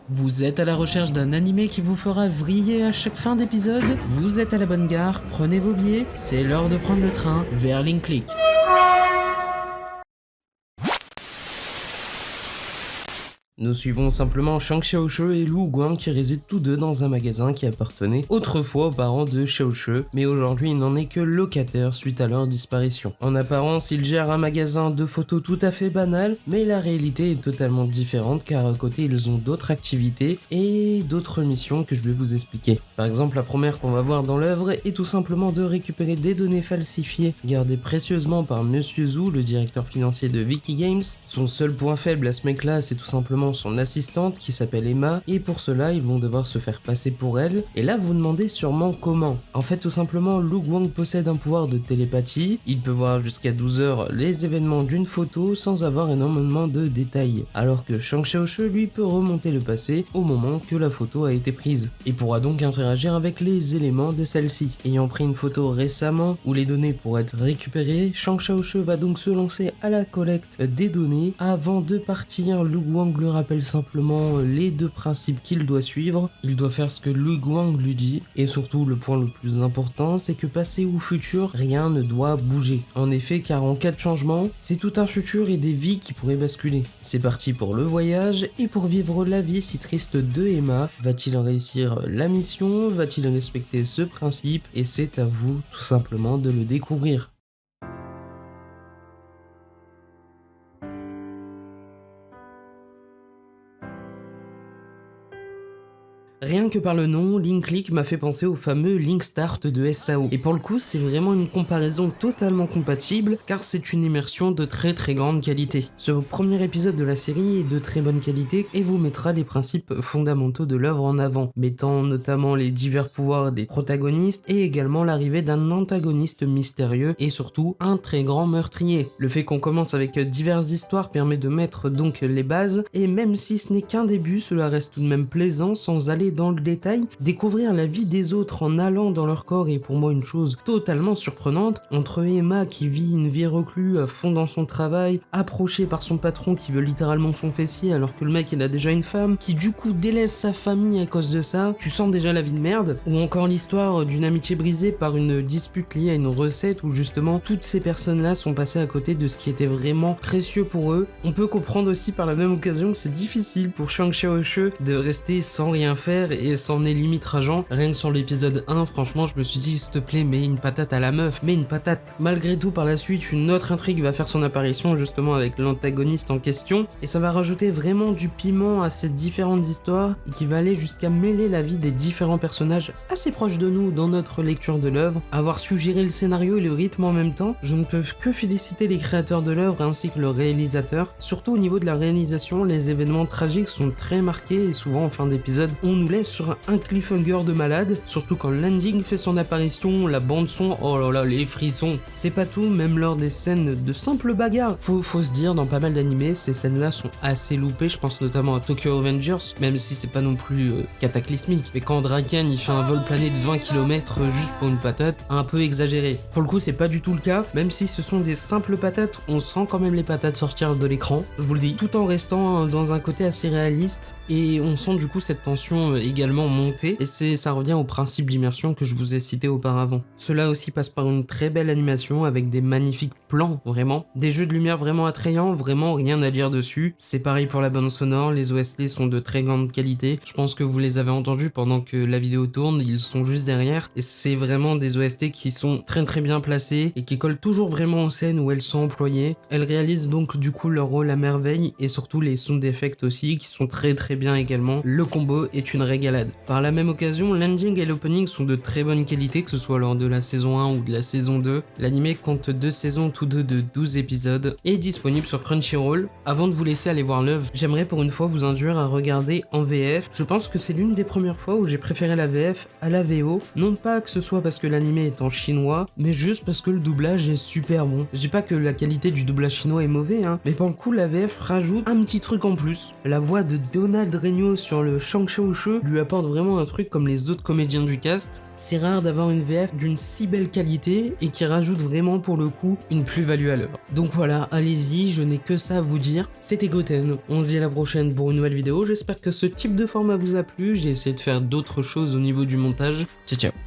Vous êtes à la recherche d'un animé qui vous fera vriller à chaque fin d'épisode? Vous êtes à la bonne gare, prenez vos billets, c'est l'heure de prendre le train vers Linklick. Nous suivons simplement Shang Xiaoshe et Lu Guang qui résident tous deux dans un magasin qui appartenait autrefois aux parents de Xiaoshe, mais aujourd'hui il n'en est que locataire suite à leur disparition. En apparence, ils gèrent un magasin de photos tout à fait banal, mais la réalité est totalement différente car à côté ils ont d'autres activités et d'autres missions que je vais vous expliquer. Par exemple, la première qu'on va voir dans l'œuvre est tout simplement de récupérer des données falsifiées gardées précieusement par Monsieur Zhu, le directeur financier de Vicky Games. Son seul point faible à ce mec-là, c'est tout simplement son assistante qui s'appelle Emma, et pour cela ils vont devoir se faire passer pour elle. Et là vous demandez sûrement comment. En fait tout simplement Lu Guang possède un pouvoir de télépathie, il peut voir jusqu'à 12 heures les événements d'une photo sans avoir énormément de détails, alors que Shang Xiaoshe lui peut remonter le passé au moment que la photo a été prise, et pourra donc interagir avec les éléments de celle-ci. Ayant pris une photo récemment où les données pourraient être récupérées, Shang Xiaoshe va donc se lancer à la collecte des données. Avant de partir, Lu Guang lui rappelle simplement les deux principes qu'il doit suivre. Il doit faire ce que Lu Guang lui dit, et surtout le point le plus important, c'est que passé ou futur, rien ne doit bouger. En effet, car en cas de changement, c'est tout un futur et des vies qui pourraient basculer. C'est parti pour le voyage et pour vivre la vie si triste de Emma. Va-t-il réussir la mission? Va-t-il respecter ce principe? Et c'est à vous tout simplement de le découvrir. Rien que par le nom, Linklick m'a fait penser au fameux Link Start de SAO. Et pour le coup, c'est vraiment une comparaison totalement compatible, car c'est une immersion de très grande qualité. Ce premier épisode de la série est de très bonne qualité et vous mettra les principes fondamentaux de l'œuvre en avant, mettant notamment les divers pouvoirs des protagonistes et également l'arrivée d'un antagoniste mystérieux et surtout un très grand meurtrier. Le fait qu'on commence avec diverses histoires permet de mettre donc les bases, et même si ce n'est qu'un début, cela reste tout de même plaisant sans aller dans le détail. Découvrir la vie des autres en allant dans leur corps est pour moi une chose totalement surprenante. Entre Emma qui vit une vie reclue à fond dans son travail, approchée par son patron qui veut littéralement son fessier alors que le mec il a déjà une femme, qui du coup délaisse sa famille à cause de ça, tu sens déjà la vie de merde. Ou encore l'histoire d'une amitié brisée par une dispute liée à une recette où justement toutes ces personnes là sont passées à côté de ce qui était vraiment précieux pour eux. On peut comprendre aussi par la même occasion que c'est difficile pour Shang Xiaoshe de rester sans rien faire et c'en est limite rageant. Rien que sur l'épisode 1, franchement, je me suis dit, s'il te plaît, mets une patate à la meuf, mets une patate. Malgré tout, par la suite, une autre intrigue va faire son apparition justement avec l'antagoniste en question, et ça va rajouter vraiment du piment à ces différentes histoires et qui va aller jusqu'à mêler la vie des différents personnages assez proches de nous dans notre lecture de l'œuvre. Avoir su gérer le scénario et le rythme en même temps, je ne peux que féliciter les créateurs de l'œuvre ainsi que le réalisateur. Surtout au niveau de la réalisation, les événements tragiques sont très marqués et souvent en fin d'épisode, on nous laisse sur un cliffhanger de malade, surtout quand l'ending fait son apparition, la bande son, oh là là, les frissons. C'est pas tout, même lors des scènes de simple bagarre. Faut se dire, dans pas mal d'animés, ces scènes-là sont assez loupées, je pense notamment à Tokyo Revengers, même si c'est pas non plus cataclysmique. Mais quand Draken il fait un vol plané de 20 km juste pour une patate, un peu exagéré. Pour le coup, c'est pas du tout le cas, même si ce sont des simples patates, on sent quand même les patates sortir de l'écran, je vous le dis, tout en restant dans un côté assez réaliste, et on sent du coup cette tension également montée, et ça revient au principe d'immersion que je vous ai cité auparavant. Cela aussi passe par une très belle animation avec des magnifiques plans, vraiment, des jeux de lumière vraiment attrayants, vraiment rien à dire dessus. C'est pareil pour la bande sonore, les OST sont de très grande qualité, je pense que vous les avez entendus pendant que la vidéo tourne, ils sont juste derrière, et c'est vraiment des OST qui sont très bien placés et qui collent toujours vraiment aux scènes où elles sont employées. Elles réalisent donc du coup leur rôle à merveille, et surtout les sound effects aussi qui sont très bien également. Le combo est une régalade. Par la même occasion, l'ending et l'opening sont de très bonne qualité, que ce soit lors de la saison 1 ou de la saison 2. L'anime compte 2 saisons, tous deux de 12 épisodes, et est disponible sur Crunchyroll. Avant de vous laisser aller voir l'œuvre, j'aimerais pour une fois vous induire à regarder en VF. Je pense que c'est l'une des premières fois où j'ai préféré la VF à la VO, non pas que ce soit parce que l'anime est en chinois, mais juste parce que le doublage est super bon. Je dis pas que la qualité du doublage chinois est mauvais, mais pour le coup la VF rajoute un petit truc en plus. La voix de Donald Ronald Regnault sur le Shang Xiaoshu lui apporte vraiment un truc comme les autres comédiens du cast. C'est rare d'avoir une VF d'une si belle qualité et qui rajoute vraiment pour le coup une plus-value à l'œuvre. Donc voilà, allez-y, je n'ai que ça à vous dire. C'était Goten, on se dit à la prochaine pour une nouvelle vidéo. J'espère que ce type de format vous a plu, j'ai essayé de faire d'autres choses au niveau du montage. Ciao ciao.